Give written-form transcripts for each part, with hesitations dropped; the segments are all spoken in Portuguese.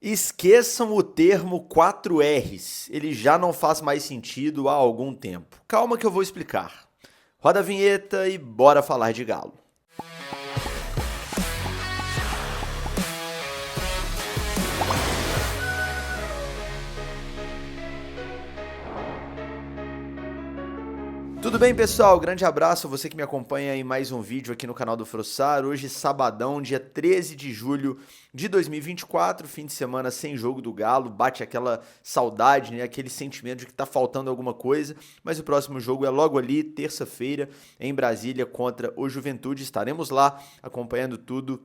Esqueçam o termo 4 R's, ele já não faz mais sentido há algum tempo. Calma que eu vou explicar. Roda a vinheta e bora falar de Galo. Tudo bem, pessoal? Grande abraço a você que me acompanha em mais um vídeo aqui no canal do Frossar. Hoje, sabadão, dia 13 de julho de 2024, fim de semana sem jogo do Galo. Bate aquela saudade, né? Aquele sentimento de que tá faltando alguma coisa. Mas o próximo jogo é logo ali, terça-feira, em Brasília, contra o Juventude. Estaremos lá acompanhando tudo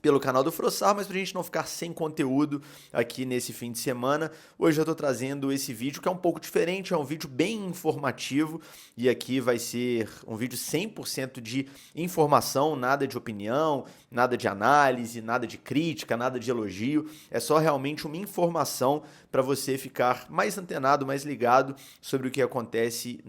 pelo canal do Frossar, mas pra gente não ficar sem conteúdo aqui nesse fim de semana, hoje eu tô trazendo esse vídeo que é um pouco diferente, é um vídeo bem informativo e aqui vai ser um vídeo 100% de informação, nada de opinião, nada de análise, nada de crítica, nada de elogio, é só realmente uma informação para você ficar mais antenado, mais ligado sobre o que acontece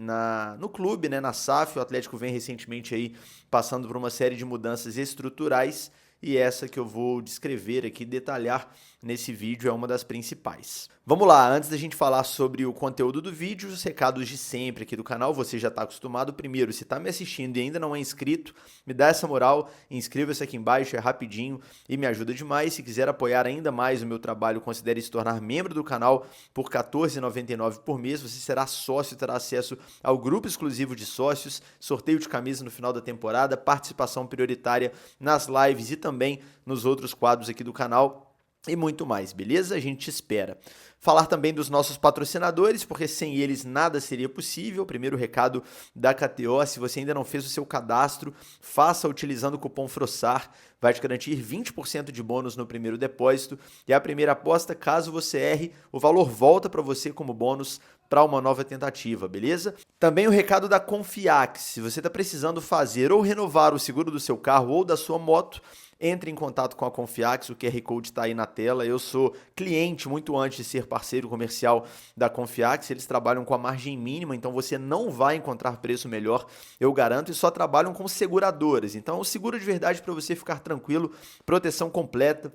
no clube, né, na SAF. O Atlético vem recentemente aí passando por uma série de mudanças estruturais e essa que eu vou descrever aqui, detalhar nesse vídeo é uma das principais. Vamos lá, antes da gente falar sobre o conteúdo do vídeo, os recados de sempre aqui do canal, você já está acostumado. Primeiro, se está me assistindo e ainda não é inscrito, me dá essa moral, inscreva-se aqui embaixo, é rapidinho e me ajuda demais. Se quiser apoiar ainda mais o meu trabalho, considere se tornar membro do canal por R$ 14,99 por mês. Você será sócio e terá acesso ao grupo exclusivo de sócios, sorteio de camisa no final da temporada, participação prioritária nas lives e também nos outros quadros aqui do canal e muito mais, beleza? A gente te espera. Falar também dos nossos patrocinadores, porque sem eles nada seria possível. Primeiro recado da KTO, se você ainda não fez o seu cadastro, faça utilizando o cupom FROSSAR, vai te garantir 20% de bônus no primeiro depósito. E a primeira aposta, caso você erre, o valor volta para você como bônus para uma nova tentativa, beleza? Também o recado da Confiax, se você está precisando fazer ou renovar o seguro do seu carro ou da sua moto, entre em contato com a Confiax, o QR Code está aí na tela. Eu sou cliente muito antes de ser parceiro comercial da Confiax, eles trabalham com a margem mínima, então você não vai encontrar preço melhor, eu garanto, e só trabalham com seguradoras. Então, o seguro de verdade para você ficar tranquilo, proteção completa,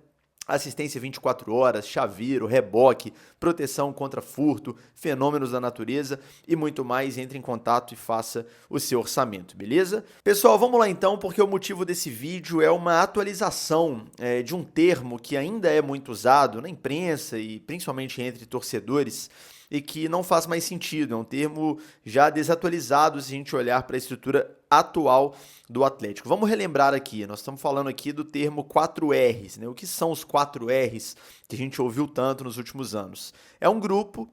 assistência 24 horas, chaveiro, reboque, proteção contra furto, fenômenos da natureza e muito mais. Entre em contato e faça o seu orçamento, beleza? Pessoal, vamos lá então, porque o motivo desse vídeo é uma atualização de um termo que ainda é muito usado na imprensa e principalmente entre torcedores, e que não faz mais sentido, é um termo já desatualizado se a gente olhar para a estrutura atual do Atlético. Vamos relembrar aqui, nós estamos falando aqui do termo 4 R's, né? O que são os 4 R's que a gente ouviu tanto nos últimos anos? É um grupo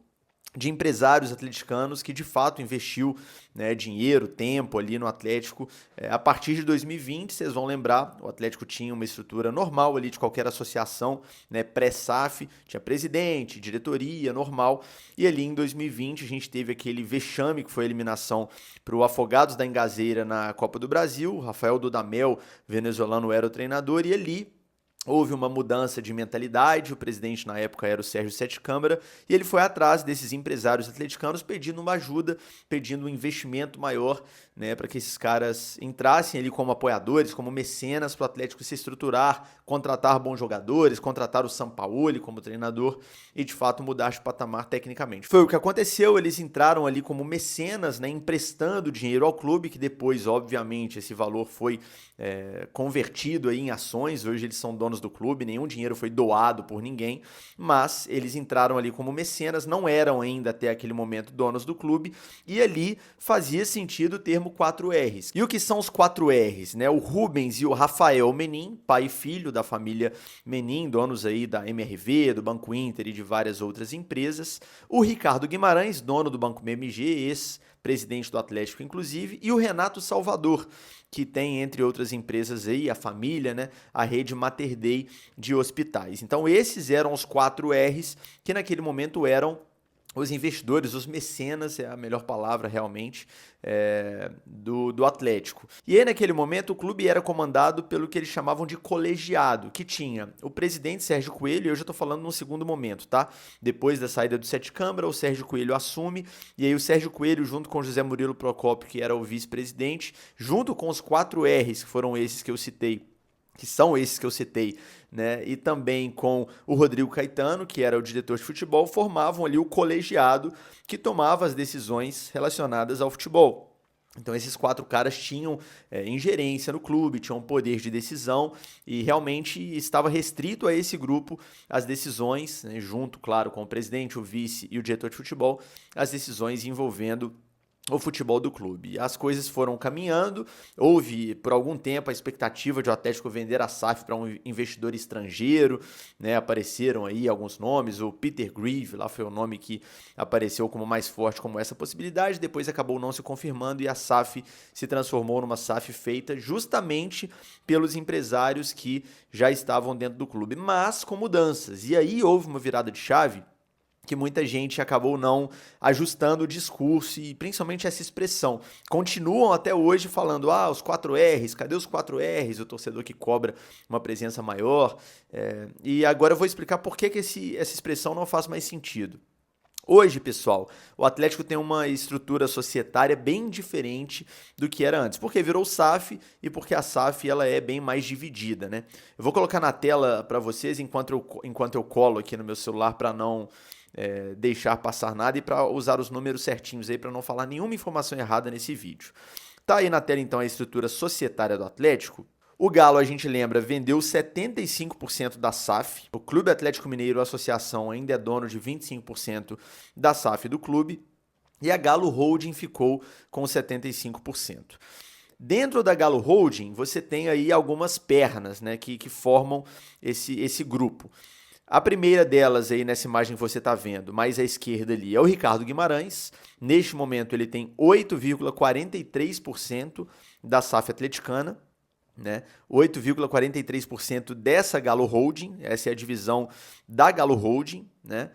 de empresários atleticanos que de fato investiu, né, dinheiro, tempo ali no Atlético. A partir de 2020, vocês vão lembrar, o Atlético tinha uma estrutura normal ali de qualquer associação, né, pré-SAF, tinha presidente, diretoria, normal, e ali em 2020 a gente teve aquele vexame que foi a eliminação para o Afogados da Engazeira na Copa do Brasil. O Rafael Dudamel, venezuelano, era o treinador, e ali houve uma mudança de mentalidade, o presidente na época era o Sérgio Sete Câmara, e ele foi atrás desses empresários atleticanos pedindo uma ajuda, pedindo um investimento maior, né, para que esses caras entrassem ali como apoiadores, como mecenas para o Atlético se estruturar, contratar bons jogadores, contratar o Sampaoli como treinador e de fato mudar de patamar tecnicamente. Foi o que aconteceu, eles entraram ali como mecenas, né, emprestando dinheiro ao clube, que depois, obviamente, esse valor foi convertido aí em ações. Hoje eles são donos do clube, nenhum dinheiro foi doado por ninguém, mas eles entraram ali como mecenas, não eram ainda até aquele momento donos do clube, e ali fazia sentido o termo 4 R's. E o que são os 4 R's, né? O Rubens e o Rafael Menin, pai e filho da família Menin, donos aí da MRV, do Banco Inter e de várias outras empresas. O Ricardo Guimarães, dono do Banco BMG, ex-presidente do Atlético inclusive, e o Renato Salvador, que tem, entre outras empresas aí, a família, né, a rede Mater Dei de hospitais. Então esses eram os 4 R's que naquele momento eram os investidores, os mecenas, é a melhor palavra realmente, do Atlético. E aí naquele momento o clube era comandado pelo que eles chamavam de colegiado, que tinha o presidente Sérgio Coelho, eu já estou falando num segundo momento, tá? Depois da saída do Sete Câmara, o Sérgio Coelho assume, e aí o Sérgio Coelho, junto com José Murilo Procópio, que era o vice-presidente, junto com os 4 R's, que foram esses que eu citei, que são esses que eu citei né, e também com o Rodrigo Caetano, que era o diretor de futebol, formavam ali o colegiado que tomava as decisões relacionadas ao futebol. Então esses 4 caras tinham ingerência no clube, tinham poder de decisão e realmente estava restrito a esse grupo as decisões, né, junto, claro, com o presidente, o vice e o diretor de futebol, as decisões envolvendo o futebol do clube. As coisas foram caminhando, houve por algum tempo a expectativa de o Atlético vender a SAF para um investidor estrangeiro, né? Apareceram aí alguns nomes, o Peter Grieve, lá foi o nome que apareceu como mais forte como essa possibilidade, depois acabou não se confirmando e a SAF se transformou numa SAF feita justamente pelos empresários que já estavam dentro do clube, mas com mudanças. E aí houve uma virada de chave que muita gente acabou não ajustando o discurso e principalmente essa expressão. Continuam até hoje falando, os 4 R's, cadê os 4 R's? O torcedor que cobra uma presença maior. E agora eu vou explicar por que essa expressão não faz mais sentido. Hoje, pessoal, o Atlético tem uma estrutura societária bem diferente do que era antes, porque virou SAF e porque a SAF ela é bem mais dividida, né? Eu vou colocar na tela para vocês enquanto eu colo aqui no meu celular para não deixar passar nada e para usar os números certinhos aí para não falar nenhuma informação errada nesse vídeo. Tá aí na tela então a estrutura societária do Atlético. O Galo, a gente lembra, vendeu 75% da SAF. O Clube Atlético Mineiro, a associação, ainda é dono de 25% da SAF do clube. E a Galo Holding ficou com 75%. Dentro da Galo Holding, você tem aí algumas pernas, né, que formam esse grupo. A primeira delas aí nessa imagem que você está vendo, mais à esquerda ali, é o Ricardo Guimarães. Neste momento ele tem 8,43% da SAF atleticana, né? 8,43% dessa Galo Holding, essa é a divisão da Galo Holding, né?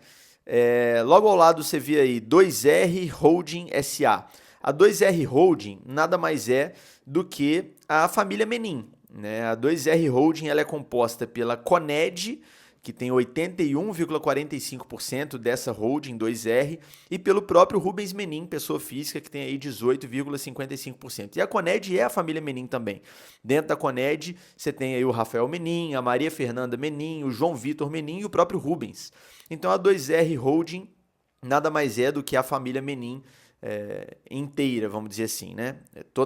Logo ao lado você vê aí 2R Holding SA. A 2R Holding nada mais é do que a família Menin, né? A 2R Holding ela é composta pela Coned, que tem 81,45% dessa holding 2R, e pelo próprio Rubens Menin, pessoa física, que tem aí 18,55%. E a Coned é a família Menin também. Dentro da Coned, você tem aí o Rafael Menin, a Maria Fernanda Menin, o João Vitor Menin e o próprio Rubens. Então a 2R Holding nada mais é do que a família Menin inteira, vamos dizer assim, né?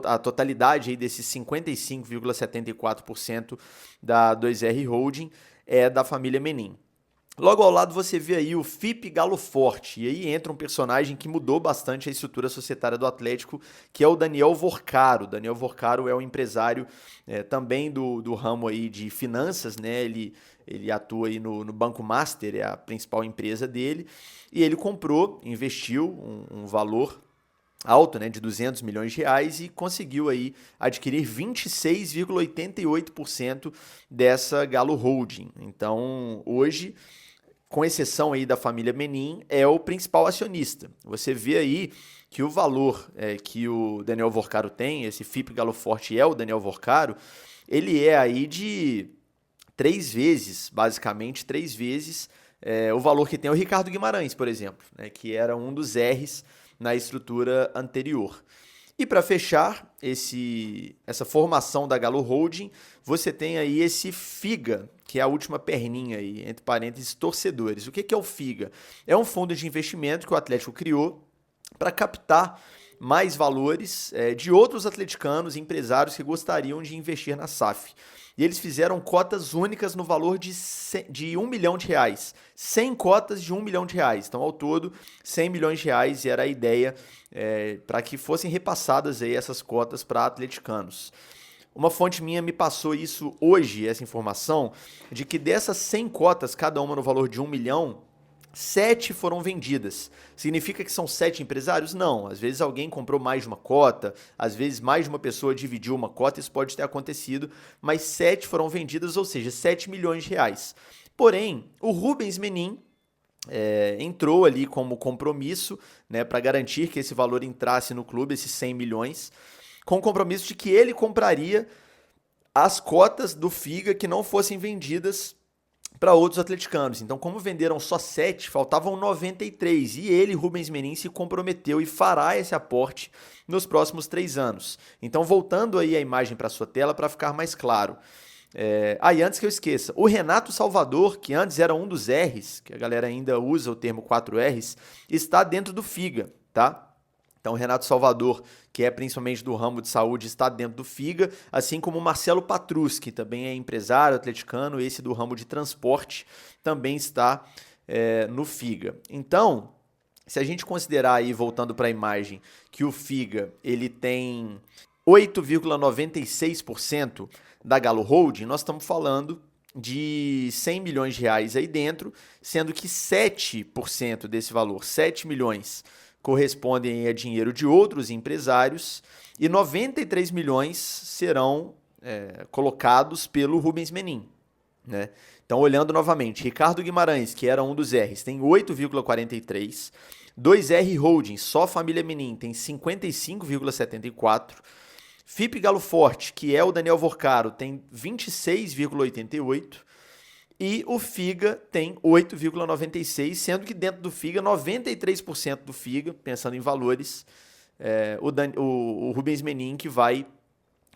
A totalidade aí desses 55,74% da 2R Holding é da família Menin. Logo ao lado você vê aí o FIP Galo Forte, e aí entra um personagem que mudou bastante a estrutura societária do Atlético, que é o Daniel Vorcaro. Daniel Vorcaro é um empresário também do ramo aí de finanças, né? Ele atua aí no Banco Master, é a principal empresa dele, e ele investiu um valor alto, né, de 200 milhões de reais e conseguiu aí adquirir 26,88% dessa Galo Holding. Então, hoje, com exceção aí da família Menin, é o principal acionista. Você vê aí que o valor que o Daniel Vorcaro tem, esse FIP Galo Forte é o Daniel Vorcaro, ele é aí de 3 vezes, basicamente 3 vezes, o valor que tem o Ricardo Guimarães, por exemplo, né, que era um dos R's na estrutura anterior. E para fechar essa formação da Galo Holding, você tem aí esse FIGA, que é a última perninha aí, entre parênteses, torcedores. O que é o FIGA? É um fundo de investimento que o Atlético criou para captar mais valores de outros atleticanos, empresários que gostariam de investir na SAF. E eles fizeram cotas únicas no valor de R$1 milhão. 100 cotas de R$1 milhão. Então, ao todo, R$100 milhões era a ideia para que fossem repassadas aí essas cotas para atleticanos. Uma fonte minha me passou isso hoje, essa informação, de que dessas 100 cotas, cada uma no valor de R$1 milhão, 7 foram vendidas. Significa que são 7 empresários? Não. Às vezes alguém comprou mais de uma cota, às vezes mais de uma pessoa dividiu uma cota, isso pode ter acontecido, mas 7 foram vendidas, ou seja, R$7 milhões. Porém, o Rubens Menin entrou ali como compromisso, né, para garantir que esse valor entrasse no clube, esses 100 milhões, com o compromisso de que ele compraria as cotas do FIGA que não fossem vendidas para outros atleticanos. Então, como venderam só 7, faltavam 93. E ele, Rubens Menin, se comprometeu e fará esse aporte nos próximos 3 anos. Então, voltando aí a imagem para a sua tela para ficar mais claro. E antes que eu esqueça, o Renato Salvador, que antes era um dos R's, que a galera ainda usa o termo 4 R's, está dentro do FIGA, tá? Então, o Renato Salvador, que é principalmente do ramo de saúde, está dentro do FIGA, assim como o Marcelo Patrus, que também é empresário atleticano, esse do ramo de transporte, também está no FIGA. Então, se a gente considerar aí, voltando para a imagem, que o FIGA ele tem 8,96% da Galo Holding, nós estamos falando de 100 milhões de reais aí dentro, sendo que 7% desse valor, 7 milhões, correspondem a dinheiro de outros empresários e 93 milhões serão colocados pelo Rubens Menin, né? Então, olhando novamente, Ricardo Guimarães, que era um dos R's, tem 8,43%, 2R Holding, só família Menin, tem 55,74%, FIP Galo Forte, que é o Daniel Vorcaro, tem 26,88%, e o FIGA tem 8,96%, sendo que dentro do FIGA, 93% do FIGA, pensando em valores, o Rubens Menin que vai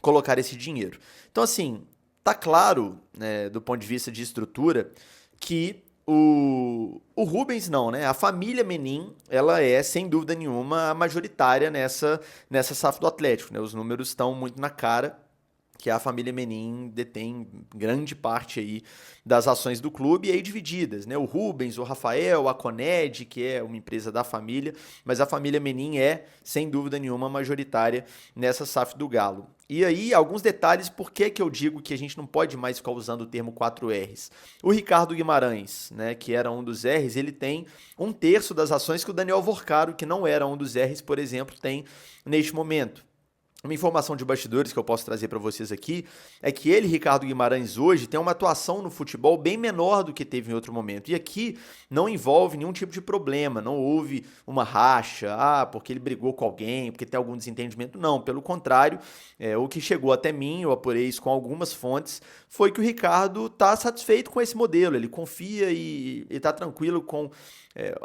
colocar esse dinheiro. Então, assim, tá claro, né, do ponto de vista de estrutura, que o Rubens não, né? A família Menin, ela é, sem dúvida nenhuma, a majoritária nessa SAF do Atlético, né? Os números estão muito na cara que a família Menin detém grande parte aí das ações do clube e aí divididas, né? O Rubens, o Rafael, a Coned, que é uma empresa da família, mas a família Menin é, sem dúvida nenhuma, majoritária nessa SAF do Galo. E aí, alguns detalhes por que eu digo que a gente não pode mais ficar usando o termo 4Rs. O Ricardo Guimarães, né, que era um dos Rs, ele tem 1/3 das ações que o Daniel Vorcaro, que não era um dos Rs, por exemplo, tem neste momento. Uma informação de bastidores que eu posso trazer para vocês aqui é que ele, Ricardo Guimarães, hoje tem uma atuação no futebol bem menor do que teve em outro momento. E aqui não envolve nenhum tipo de problema, não houve uma racha, porque ele brigou com alguém, porque tem algum desentendimento. Não, pelo contrário, o que chegou até mim, eu apurei isso com algumas fontes, foi que o Ricardo está satisfeito com esse modelo, ele confia e está tranquilo com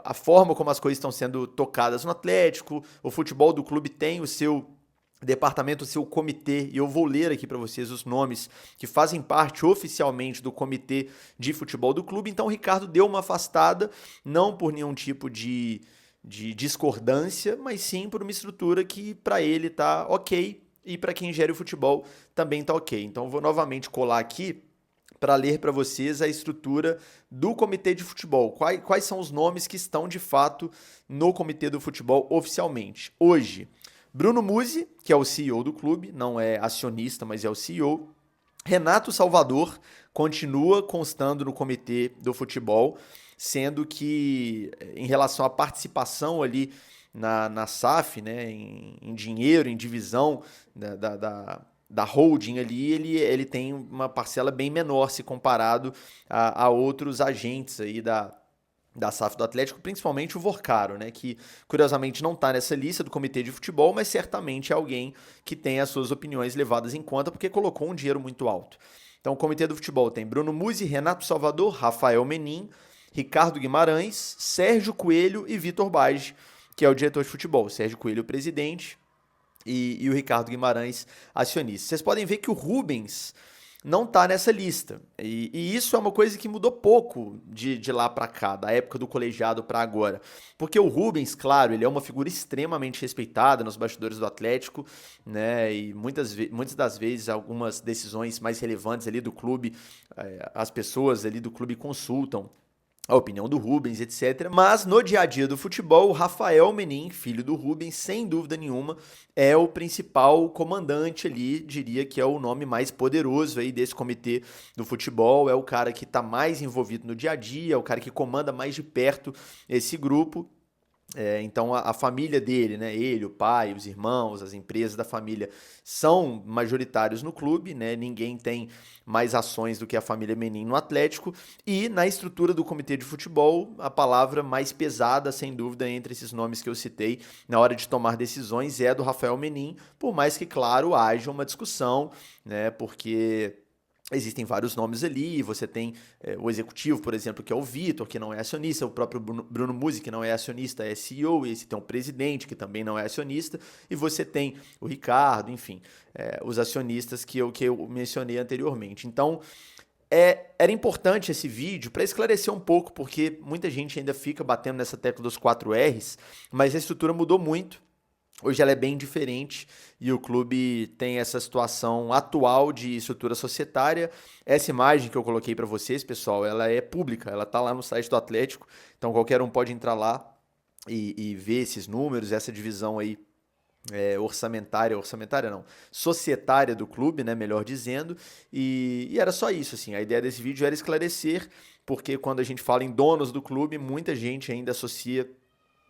a forma como as coisas estão sendo tocadas no Atlético, o futebol do clube tem o seu departamento, o seu comitê, e eu vou ler aqui para vocês os nomes que fazem parte oficialmente do comitê de futebol do clube. Então o Ricardo deu uma afastada, não por nenhum tipo de discordância, mas sim por uma estrutura que para ele tá ok e para quem gere o futebol também tá ok. Então eu vou novamente colar aqui para ler para vocês a estrutura do comitê de futebol. Quais são os nomes que estão de fato no comitê do futebol oficialmente. Hoje, Bruno Musi, que é o CEO do clube, não é acionista, mas é o CEO. Renato Salvador continua constando no comitê do futebol, sendo que em relação à participação ali na SAF, né, em dinheiro, em divisão da holding ali, ele tem uma parcela bem menor se comparado a outros agentes aí da SAF do Atlético, principalmente o Vorcaro, né, que curiosamente não está nessa lista do comitê de futebol, mas certamente é alguém que tem as suas opiniões levadas em conta porque colocou um dinheiro muito alto. Então o comitê do futebol tem Bruno Musi, Renato Salvador, Rafael Menin, Ricardo Guimarães, Sérgio Coelho e Vitor Bage, que é o diretor de futebol. Sérgio Coelho, o presidente, e o Ricardo Guimarães, acionista. Vocês podem ver que o Rubens não está nessa lista. E isso é uma coisa que mudou pouco de lá para cá, da época do colegiado para agora. Porque o Rubens, claro, ele é uma figura extremamente respeitada nos bastidores do Atlético, né? E muitas das vezes, algumas decisões mais relevantes ali do clube, as pessoas ali do clube consultam a opinião do Rubens, etc. Mas no dia a dia do futebol, o Rafael Menin, filho do Rubens, sem dúvida nenhuma, é o principal comandante ali, diria que é o nome mais poderoso aí desse comitê do futebol, é o cara que está mais envolvido no dia a dia, é o cara que comanda mais de perto esse grupo. Então a família dele, né, ele, o pai, os irmãos, as empresas da família são majoritários no clube, né, ninguém tem mais ações do que a família Menin no Atlético, e na estrutura do comitê de futebol, a palavra mais pesada, sem dúvida, entre esses nomes que eu citei, na hora de tomar decisões, é a do Rafael Menin, por mais que, claro, haja uma discussão, né, porque existem vários nomes ali, você tem o executivo, por exemplo, que é o Vitor, que não é acionista, o próprio Bruno Musi, que não é acionista, é CEO, e você tem um presidente, que também não é acionista, e você tem o Ricardo, enfim, os acionistas que eu mencionei anteriormente. Então, era importante esse vídeo para esclarecer um pouco, porque muita gente ainda fica batendo nessa tecla dos 4 R's, mas a estrutura mudou muito. Hoje ela é bem diferente e o clube tem essa situação atual de estrutura societária. Essa imagem que eu coloquei para vocês, pessoal, ela é pública, ela está lá no site do Atlético, então qualquer um pode entrar lá e ver esses números, essa divisão aí orçamentária não, societária do clube, né, melhor dizendo, e era só isso, assim, a ideia desse vídeo era esclarecer, porque quando a gente fala em donos do clube, muita gente ainda associa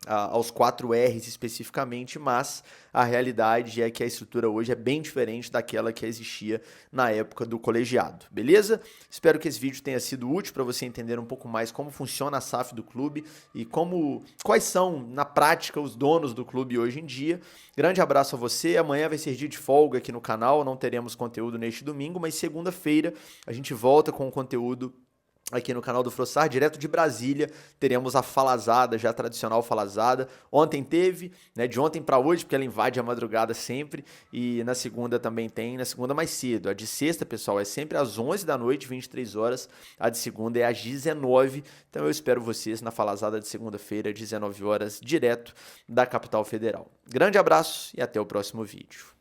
aos 4 R's especificamente, mas a realidade é que a estrutura hoje é bem diferente daquela que existia na época do colegiado, beleza? Espero que esse vídeo tenha sido útil para você entender um pouco mais como funciona a SAF do clube e quais são, na prática, os donos do clube hoje em dia. Grande abraço a você, amanhã vai ser dia de folga aqui no canal, não teremos conteúdo neste domingo, mas segunda-feira a gente volta com o conteúdo aqui no canal do Frossar, direto de Brasília, teremos a falazada, já a tradicional falazada. Ontem teve, né, de ontem para hoje, porque ela invade a madrugada sempre, e na segunda também tem, na segunda mais cedo. A de sexta, pessoal, é sempre às 11 da noite, 23 horas, a de segunda é às 19, então eu espero vocês na falazada de segunda-feira, 19 horas, direto da capital federal. Grande abraço e até o próximo vídeo.